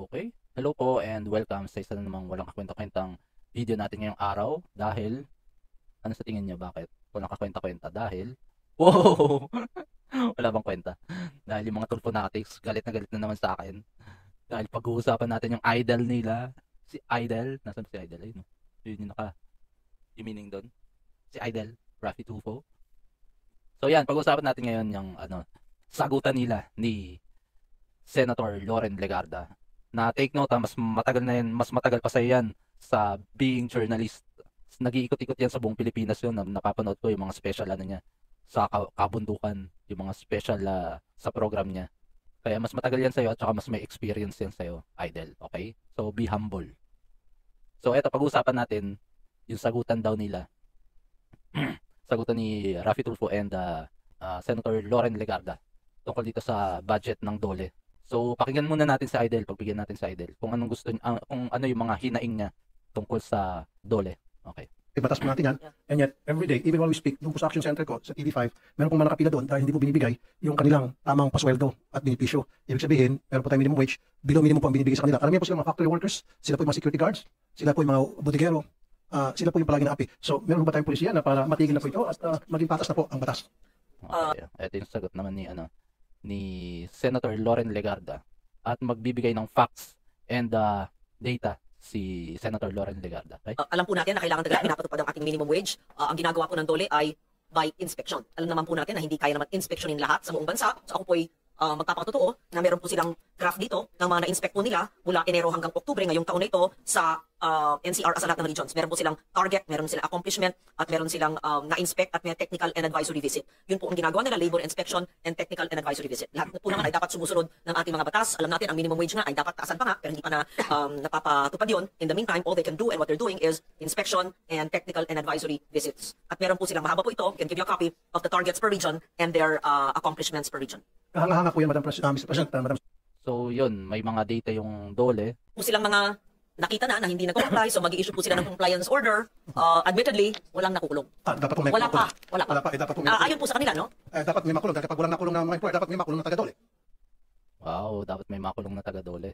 Okay. Hello po and welcome sa isa na namang walang kakwenta-kwentang video natin ngayong araw. Dahil, ano sa tingin nyo, bakit walang kakwenta-kwenta? Dahil, wow! Wala bang kwenta? Dahil yung mga Tulfonatics, galit na naman sa akin. Dahil pag-uusapan natin yung idol nila, si Idol. Nasaan si Idol? Ayun, no? Yun yung yung meaning doon. Si Idol, Raffy Tulfo. So yan, pag-uusapan natin ngayon yung sagutan nila ni Senator Loren Legarda. Na take note, mas matagal na yan, mas matagal pa sa yan sa being journalist. Nag-iikot-ikot yan sa buong Pilipinas yun. Napapanood ko yung mga special niya sa kabundukan, yung mga special sa program niya. Kaya mas matagal yan sa'yo at saka mas may experience yan sa'yo, Idol. Okay? So, be humble. So, eto, pag-uusapan natin yung sagutan daw nila. Sagutan ni Raffy Tulfo and Senator Loren Legarda tungkol dito sa budget ng DOLE. So, pakinggan muna natin sa Idol, pagbigyan natin sa Idol kung anong gusto niya, kung ano yung mga hinaing niya tungkol sa DOLE. Okay. Batas po natin yan. And yet, every day, even while we speak, doon po sa Action Center ko, sa TV5, meron pong mga nakapila doon dahil hindi po binibigay yung kanilang tamang pasweldo at benepisyo. Ibig sabihin, meron po tayong minimum wage, below minimum po ang binibigay sa kanila. Karamihan po sila mga factory workers, sila po yung mga security guards, sila po yung mga bodeguero, sila po yung palagi na api. So, meron ba tayong polisiya na para matigil na po ito at maging patas na po ang batas? Okay. Ito yung sagot naman ni Senator Loren Legarda. At magbibigay ng facts and data si Senator Loren Legarda. Right? Alam po natin na kailangan talaga pinapatupad ang ating minimum wage. Ang ginagawa po ng DOLE ay by inspection. Alam naman po natin na hindi kaya naman inspeksyonin lahat sa buong bansa. So ako po ay magpapakatotoo na meron po silang graph dito ng mga na-inspect po nila mula Enero hanggang Oktubre ngayong taon na ito sa NCR sa lahat ng regions. Meron po silang target, meron silang accomplishment, at meron silang na-inspect at may technical and advisory visit. Yun po ang ginagawa nila, labor inspection and technical and advisory visit. Lahat po naman ay dapat sumusunod ng ating mga batas. Alam natin, ang minimum wage nga ay dapat taasan pa nga, pero hindi pa na napapatupad yun. In the meantime, all they can do and what they're doing is inspection and technical and advisory visits. At meron po silang, mahaba po ito, can give you a copy of the targets per region and their accomplishments per region. Kahanga-hanga po yan, Mr. President. Madam. So yun, may mga data yung DOLE. Po silang mga nakita na hindi nag-comply, so mag-i-issue po sila ng compliance order. Admittedly, walang nakukulong. Dapat po may Wala pa. dapat po may Ayon po sa kanila, no? dapat may makulong. Kapag walang nakulong na mga employer, dapat may makulong na taga-DOLE. Wow, dapat may makulong na taga-DOLE.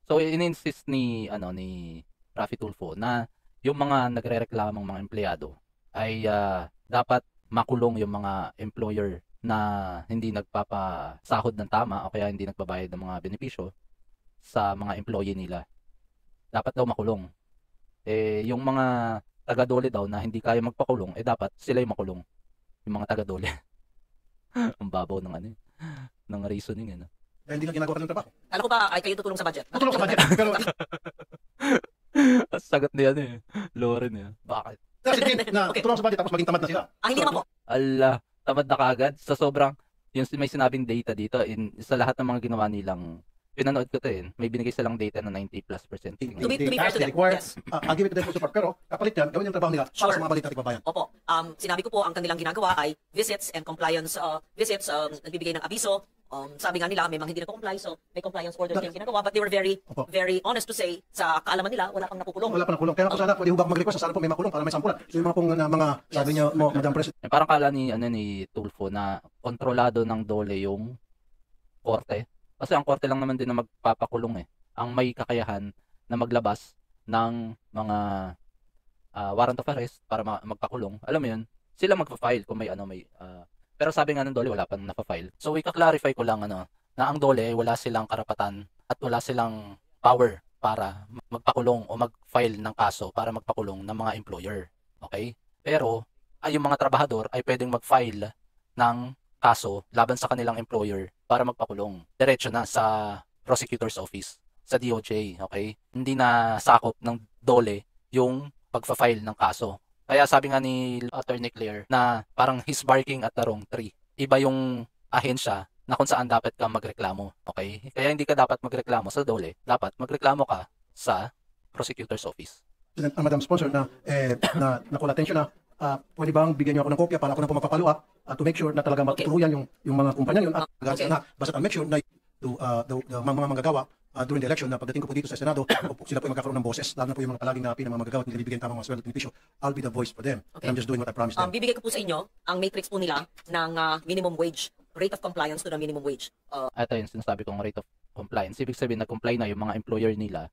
So in-insist ni Raffy Tulfo na yung mga nagrereklamang mga empleyado ay dapat makulong yung mga employer na hindi nagpapasahod ng tama o kaya hindi nagbabayad ng mga benepisyo sa mga employee nila. Dapat daw makulong. Yung mga taga-DOLE daw na hindi kaya magpakulong, dapat sila yung makulong. Yung mga taga-DOLE. Ang babaw ng reasoning. Dahil hindi lang ginagawa ng trabaho. Alam ko ba ay kayo tutulong sa budget? Tutulong sa budget. Pero sagot niya Loren Bakit? kasi na tutulong sa budget tapos maging tamad na sila. Hindi naman po. Ala, tamad na kagad sa sobrang yung may sinabing data dito sa lahat ng mga ginawa nilang pinanood ko may binigay silang data na 90+%. To be fair to them, yes. I'll give it to them for support. Pero kapalit yan, gawin yung trabaho nila para sa mga balita at babayan. Opo. Sinabi ko po, ang kanilang ginagawa ay visits and compliance visits, nagbibigay ng abiso. Sabi nga nila, may mga hindi na-comply, so may compliance order yung ginagawa. But they were very honest to say, sa kaalaman nila, wala pang nakukulong. Wala pa nakulong. Kaya po sana, pwede hubak mag-request, sana po may makulong para may sampulan. So yung mga pong mga sabi niyo mo, Madam President. Parang kala ni Tulfo na kontrolado ng DOLE yung korte. Kasi ang korte lang naman din na magpapakulong ang may kakayahan na maglabas ng mga warrant of arrest para magpakulong. Alam mo yun, sila magpa-file kung may pero sabi nga ng DOLE wala pa napa-file. So i-clarify ko lang na ang DOLE wala silang karapatan at wala silang power para magpakulong o mag-file ng kaso para magpakulong ng mga employer. Okay? Pero yung mga trabahador ay pwedeng mag-file ng kaso laban sa kanilang employer para magpakulong. Diretso na sa prosecutor's office, sa DOJ, okay? Hindi na sakop ng DOLE yung pagfa-file ng kaso. Kaya sabi nga ni Attorney Claire na parang he's barking at the wrong tree. Iba yung ahensya na kung saan dapat ka magreklamo, okay? Kaya hindi ka dapat magreklamo sa DOLE, dapat magreklamo ka sa prosecutor's office. Madam Sponsor na na-call attention na pwede bang bigyan niyo ako ng kopya para ako na po magpapalo up to make sure na talaga matutuluyan yung mga kumpanya yun at basta I'll make sure na the mga manggagawa during the election na pagdating ko po dito sa Senado, sila po yung magkakaroon ng boses, lalo na po yung mga palaging na pinamamagagawa at nilibigyan tamang mga sweldo at benepisyo. I'll be the voice for them. I'm just doing what I promised them. Bibigay ko po sa inyo ang matrix po nila ng minimum wage, rate of compliance to the minimum wage. Ito yung sinasabi kong rate of compliance. Ibig sabihin, nag-comply na yung mga employer nila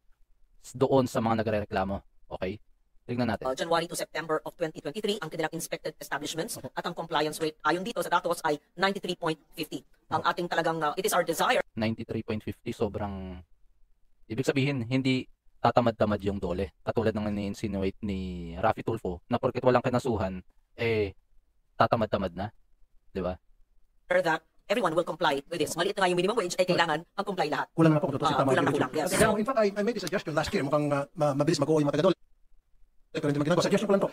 doon sa mga nagrereklamo. Okay? Tignan natin. January to September of 2023, ang kanilang inspected establishments at ang compliance rate ayon dito sa datos ay 93.50. Ang ating talagang, it is our desire 93.50, sobrang, ibig sabihin, hindi tatamad-tamad yung DOLE. Katulad ng ini-insinuate ni Raffy Tulfo, na porket walang kinasuhan, tatamad-tamad na. Di ba? that everyone will comply with this. Maliit na nga yung minimum wage, ay kailangan mag-comply lahat. Kulang na po kung totoo si tama. Kulang na kulang, yes. Kaya, in fact, I made a suggestion last year. Mukhang mabilis mag-uwi yung mga taga-DOLE. Pero hindi magginagawa. Suggestion ko lang to.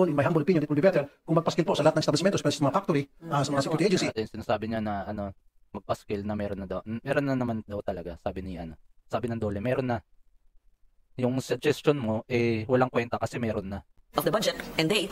In my humble opinion, it will be better kung magpaskil po sa lahat ng establishmento, especially sa mga factory, sa mga security agency. Sinasabi niya na magpa-skill na meron na daw. Meron na naman daw talaga, sabi ng DOLE, meron na. Yung suggestion mo, walang kwenta kasi meron na. Of the budget, and they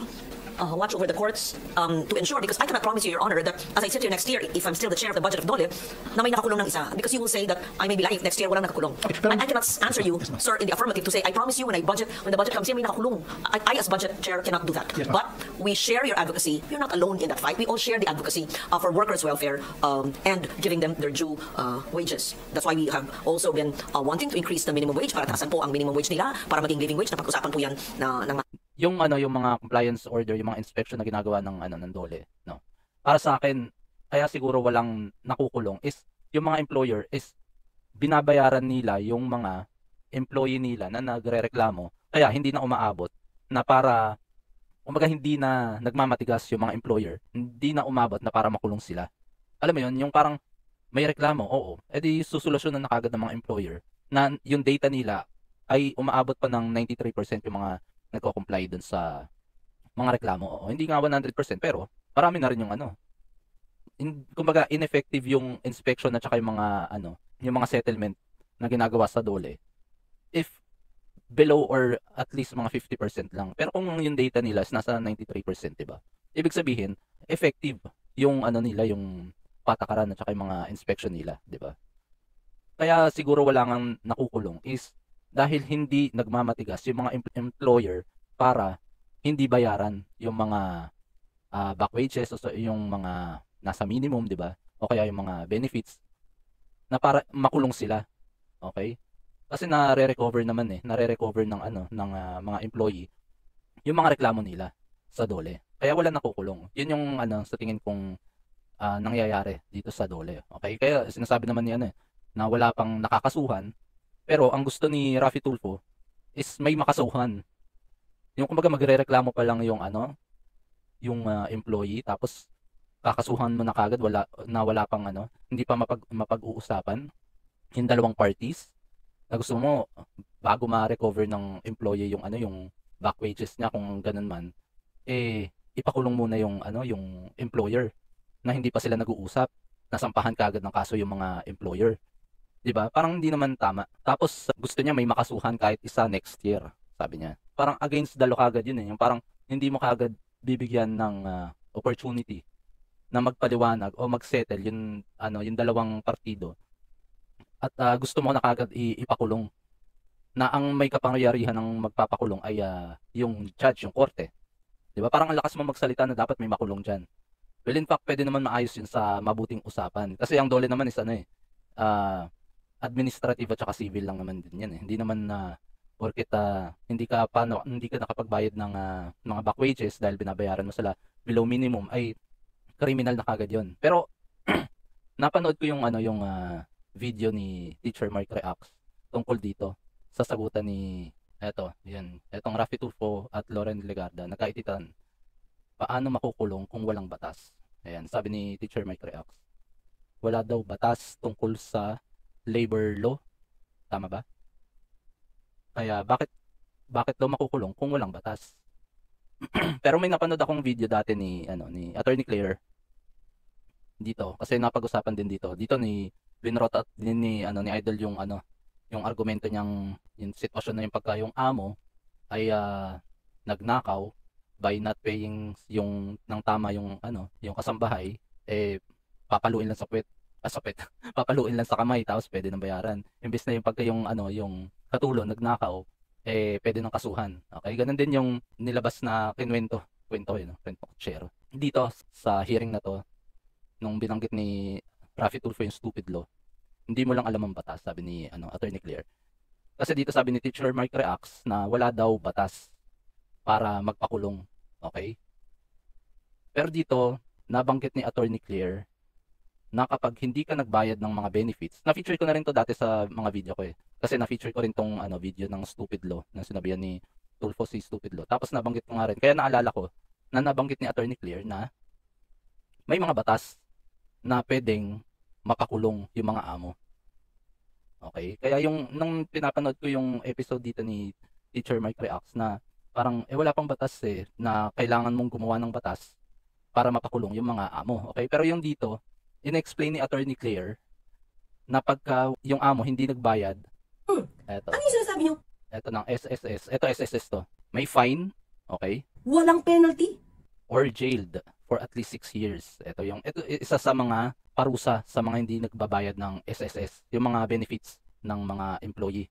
watch over the courts to ensure, because I cannot promise you, Your Honor, that as I sit here next year, if I'm still the chair of the budget of DOLE, na may nakakulong ng isa. Because you will say that I may be lying if next year walang nakakulong. I cannot answer you, sir, in the affirmative to say, I promise you when the budget comes here, may nakakulong. I as budget chair cannot do that. Yes, but we share your advocacy. You're not alone in that fight. We all share the advocacy for workers' welfare and giving them their due wages. That's why we have also been wanting to increase the minimum wage para taasan po ang minimum wage nila para maging living wage. Napag-usapan po yan ng yung mga compliance order, yung mga inspection na ginagawa ng DOLE, no. Para sa akin, kaya siguro walang nakukulong is yung mga employer is binabayaran nila yung mga employee nila na nagrereklamo, kaya hindi na umaabot na para hindi na nagmamatigas yung mga employer, hindi na umabot na para makulong sila. Alam mo yun, yung parang may reklamo, oo, edi susolusyonan na kagad ng mga employer na yung data nila ay umaabot pa ng 93% yung mga nagko-comply dun sa mga reklamo. Oo, hindi nga 100%, pero marami na rin yung kumbaga ineffective yung inspection at saka yung mga settlement na ginagawa sa DOLE if below or at least mga 50% lang. Pero kung yung data nila is nasa 93%, diba? Ibig sabihin, effective yung nila, yung patakaran at saka yung mga inspection nila, diba? Kaya siguro wala nang nakukulong is dahil hindi nagmamatigas yung mga employer para hindi bayaran yung mga back wages o yung mga nasa minimum, di ba? O kaya yung mga benefits na para makulong sila. Okay? Kasi nare-recover naman nare-recover ng mga employee yung mga reklamo nila sa DOLE. Kaya wala nakukulong. Yun yung sa tingin kong nangyayari dito sa DOLE. Okay? Kaya sinasabi naman niya na wala pang nakakasuhan. Pero ang gusto ni Raffy Tulfo is may makasuhan. Yung kumbaga magrereklamo pa lang yung employee tapos kakasuhan mo na kagad wala pang hindi pa mapag-uusapan yung dalawang parties. Na gusto mo bago ma-recover ng employee yung back wages niya kung ganun man ipakulong muna yung employer na hindi pa sila nag-uusap. Nasampahan kagad ng kaso yung mga employer. 'Di ba? Parang hindi naman tama. Tapos gusto niya may makasuhan kahit isa next year, sabi niya. Parang against the law kagad yun yung parang hindi mo kagad bibigyan ng opportunity na magpaliwanag o magsettle yung dalawang partido. At gusto mo na kagad ipakulong. Na ang may kapangyarihan ng magpapakulong ay yung judge, yung korte. 'Di ba? Parang ang lakas mo magsalita na dapat may makulong diyan. Well, in fact, pwede naman maayos yun sa mabuting usapan. Kasi ang DOLE naman is administrative at saka civil lang naman din yan. Hindi naman na porket hindi ka nakapagbayad ng mga back wages dahil binabayaran mo sila below minimum ay criminal na kagad yon. Pero napanood ko yung video ni Teacher Mark Reacts tungkol dito sa sagutan ni etong Raffy Tulfo at Loren Legarda. Nagkaititan, paano makukulong kung walang batas? Ayan, sabi ni Teacher Mike Reacts, wala daw batas tungkol sa labor law. Tama ba? Kaya bakit daw makukulong kung walang batas? Pero may napanood akong video dati ni Attorney Claire dito kasi napag-usapan din dito. Dito binrot din ni Idol yung argumento niyang yung sitwasyon na yung pagka yung amo ay nagnakaw by not paying yung ng tama yung kasambahay papaluin lang sa puwet. Papaluin lang sa kamay tapos pwede nang bayaran. Imbes na yung pagka yung katulong nagnakaw pwede nang kasuhan. Okay, ganun din yung nilabas na kwento kutsero. Dito sa hearing na to nung binanggit ni Raffy Tulfo yung stupid law, hindi mo lang alam ang batas, sabi ni Attorney Claire. Kasi dito sabi ni Teacher Mark Reacts na wala daw batas para magpakulong. Okay? Pero dito, nabanggit ni Attorney Claire na kapag hindi ka nagbayad ng mga benefits, na-feature ko na rin to dati sa mga video ko eh. Kasi na-feature ko rin tong video ng Stupid Law, na sinabihan ni Tulfo si Stupid Law. Tapos nabanggit ko nga rin, kaya naalala ko, na nabanggit ni Attorney Claire na may mga batas na pwedeng mapakulong yung mga amo. Okay? Kaya nung pinapanood ko yung episode dito ni Teacher Mike Reacts na parang, wala pang batas eh, na kailangan mong gumawa ng batas para mapakulong yung mga amo. Okay? Pero yung dito, in-explain ni Attorney Claire na pagka yung amo hindi nagbayad, eto, Ano yung sinasabi nyo? eto ng SSS, eto SSS to, may fine, okay, Walang penalty. or jailed for at least 6 years. Ito isa sa mga parusa sa mga hindi nagbabayad ng SSS, yung mga benefits ng mga employee.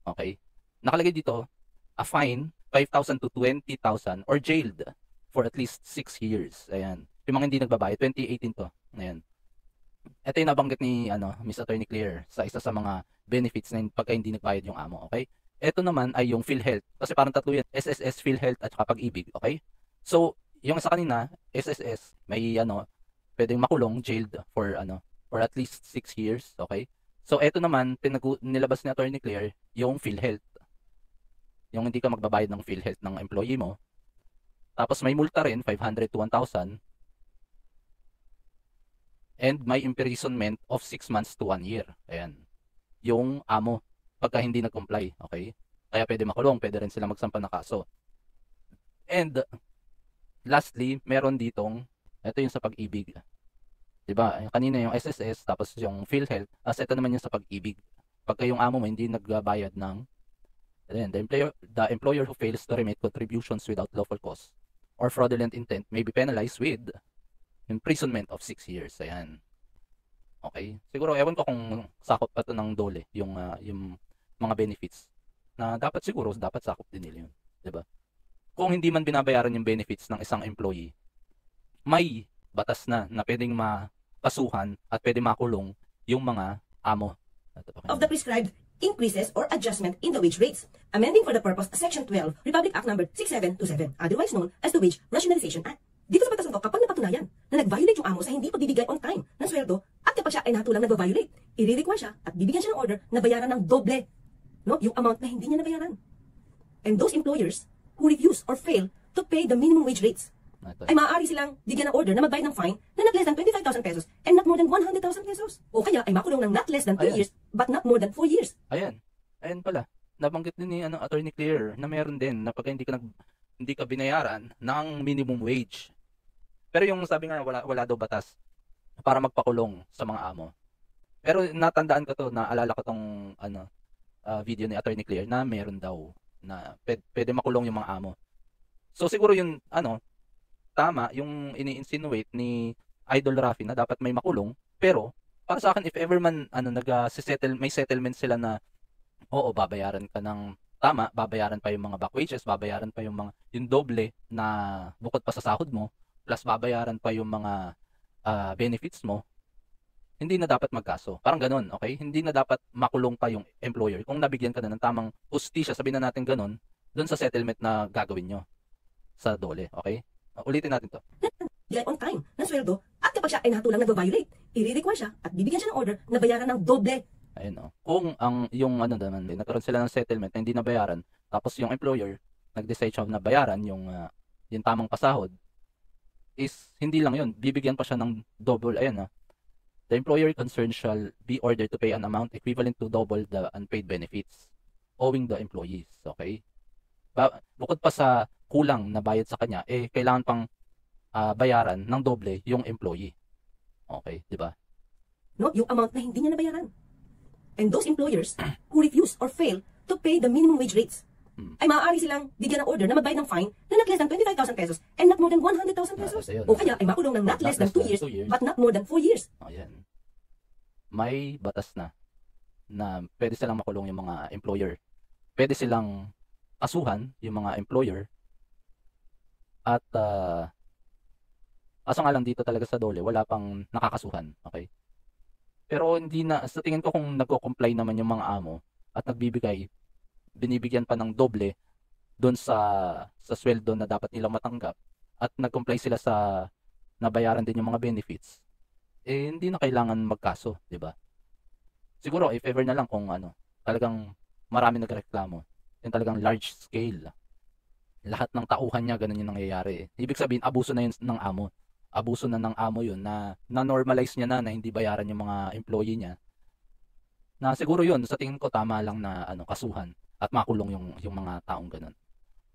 Okay? Nakalagay dito, a fine 5,000 to 20,000 or jailed for at least 6 years. Ayan. Yung mga hindi nagbabayad, 2018 to. Ayan. Ito yung nabanggit ni Miss Attorney Claire sa isa sa mga benefits na pagka hindi nagbayad yung amo. Okay? Ito naman ay yung PhilHealth. Kasi parang tatlo yan. SSS, PhilHealth at saka Pag-ibig. Okay? So, yung sa kanina, SSS, may pwedeng makulong, jailed for at least 6 years. Okay? So, ito naman, nilabas ni Attorney Claire, yung PhilHealth. Yung hindi ka magbabayad ng PhilHealth ng employee mo. Tapos may multa rin, 500 to 1,000. And may imprisonment of 6 months to 1 year. Ayan. Yung amo, pagka hindi nag-comply. Okay? Kaya pwede makulong, pwede rin sila magsampa ng kaso. And, lastly, meron ditong, ito yung sa Pag-ibig. Diba? Kanina yung SSS, tapos yung PhilHealth, ito naman yung sa Pag-ibig. Pagka yung amo mo hindi nagbayad ng, the employer who fails to remit contributions without lawful cause or fraudulent intent may be penalized with imprisonment of 6 years. Ayan. Okay? Siguro, ewan ko kung sakop pa ito ng DOLE, yung mga benefits. Na dapat sakop din nila yun. Diba? Kung hindi man binabayaran yung benefits ng isang employee, may batas na pwedeng makasuhan at pwedeng makulong yung mga amo. Of the prescribed increases or adjustment in the wage rates, amending for the purpose Section 12, Republic Act Number 6727, otherwise known as the Wage Rationalization Act. Dito sa batas na ito, kapag napatunayan na nag-violate yung amo sa hindi pagbibigay on time ng sweldo at kapag siya ay natulang nag-violate, i-require siya at bibigyan siya ng order na bayaran ng doble, yung amount na hindi niya nabayaran. And those employers who refuse or fail to pay the minimum wage rates ay maaari silang bigyan ng order na magbayad ng fine na not less than 25,000 pesos and not more than 100,000 pesos. O kaya ay makulong ng not less than 2 years but not more than 4 years. Ayan pala. Nabanggit din ni Attorney Claire na meron din na pag hindi ka binayaran ng minimum wage. Pero yung sabi nga wala daw batas para magpakulong sa mga amo. Pero natandaan ko to, naalala ko tong video ni Attorney Claire na meron daw na pwede makulong yung mga amo. So siguro yung tama yung ini-insinuate ni Idol Rafi na dapat may makulong, pero para sa akin if ever man may settlement sila na babayaran ka ng tama, babayaran pa yung mga back wages, babayaran pa yung doble na bukod pa sa sahod mo, plus babayaran pa yung mga benefits mo, hindi na dapat magkaso. Parang ganun, okay? Hindi na dapat makulong pa yung employer kung nabigyan ka na ng tamang hustisya, sabihin na natin ganun, doon sa settlement na gagawin nyo sa DOLE, okay? Ulitin natin to. Bigay on time ng sweldo at kapag siya ay natulang nag-violate, i-require siya at bibigyan siya ng order na bayaran ng doble. Ayun, kung yung naman, nagkaroon sila ng settlement na hindi nabayaran, tapos yung employer nag-decide siya na bayaran yung tamang pasahod, is hindi lang yun, bibigyan pa siya ng double. Ayan, the employer concerned shall be ordered to pay an amount equivalent to double the unpaid benefits owing the employees. Okay? Bukod pa sa kulang na bayad sa kanya, kailangan pang bayaran ng doble yung employee. Okay, di ba? Yung amount na hindi niya nabayaran. And those employers who refuse or fail to pay the minimum wage rates, ay maaari silang bigyan ng order na magbayad ng fine na not less than 25,000 pesos and not more than 100,000 pesos. O kaya ay makulong ng not less than 2 years but not more than 4 years. Ayan. May batas na pwede silang makulong yung mga employer. Pwede silang kasuhan yung mga employer. At asa nga lang dito talaga sa DOLE, wala pang nakakasuhan. Okay? Pero hindi na, sa tingin ko kung nagko-comply naman yung mga amo at binibigyan pa ng doble doon sa sweldo na dapat nilang matanggap at nag-comply sila sa nabayaran din yung mga benefits, eh hindi na kailangan magkaso, 'di ba? Siguro if ever na lang kung talagang marami nagreklamo, yung talagang large scale. Lahat ng tauhan niya ganun yung nangyayari. Ibig sabihin abuso na yun ng amo. Abuso na ng amo yun na normalize niya na hindi bayaran yung mga employee niya. Na siguro yun sa tingin ko tama lang na kasuhan at makulong yung mga taong ganun.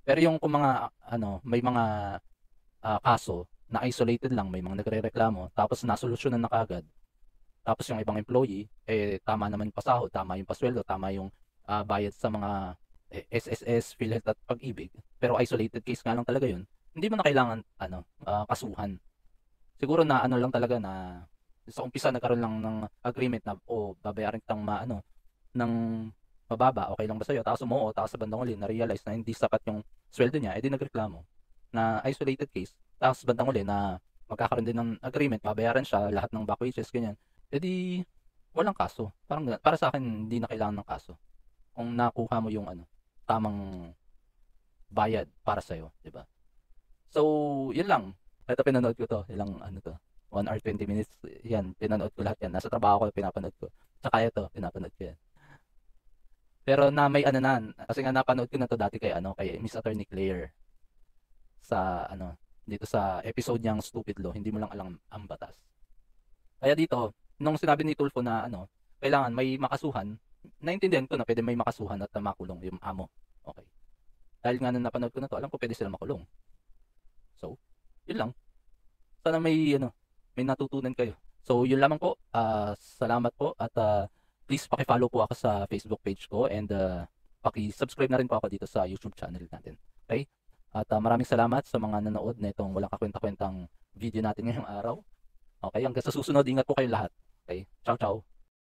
Pero yung kung mga may mga kaso na isolated lang, may mga nagrereklamo tapos nasolusyonan na kagad. Tapos yung ibang employee tama naman yung pasahod, tama yung pasweldo, tama yung bayad sa mga SSS, PhilHealth at Pag-ibig. Pero isolated case nga lang talaga yun. Hindi mo na kailangan kasuhan. Siguro na lang talaga na sa umpisa nagkaroon lang ng agreement na babayaran kitang ng mababa, okay lang ba sa'yo? Tapos umuo, tapos sa bandang uli na-realize na hindi sapat yung sweldo niya, edi nagreklamo na isolated case. Tapos bandang uli na magkakaroon din ng agreement, babayaran siya lahat ng back wages, ganyan. Edi walang kaso. Parang para sa akin hindi na kailangan ng kaso. Kung nakuha mo yung tamang bayad para sa'yo, di ba? So, yun lang. Ito pinanood ko to. Ilang 1 hour 20 minutes. Yan, pinanood ko lahat yan. Nasa trabaho ko, pinapanood ko. Tsaka ito, pinapanood ko yan. Pero na may kasi nga napanood ko na to dati kay Miss Attorney Claire. Sa dito sa episode niyang Stupid Law, hindi mo lang alam ang batas. Kaya dito, nung sinabi ni Tulfo na kailangan may makasuhan, naintindihan ko na pwede may makasuhan at makulong yung amo. Okay. Dahil nga nung napanood ko na to, alam ko pwede sila makulong. So, yun lang. Sana may natutunan kayo. So, yun lamang po. Salamat po at please paki-follow po ako sa Facebook page ko and paki-subscribe na rin po ako dito sa YouTube channel natin. Okay? At maraming salamat sa mga nanood na itong walang kakwenta-kwentang video natin ngayong araw. Okay, hanggang sa susunod, ingat po kayo lahat. Okay? Ciao, ciao.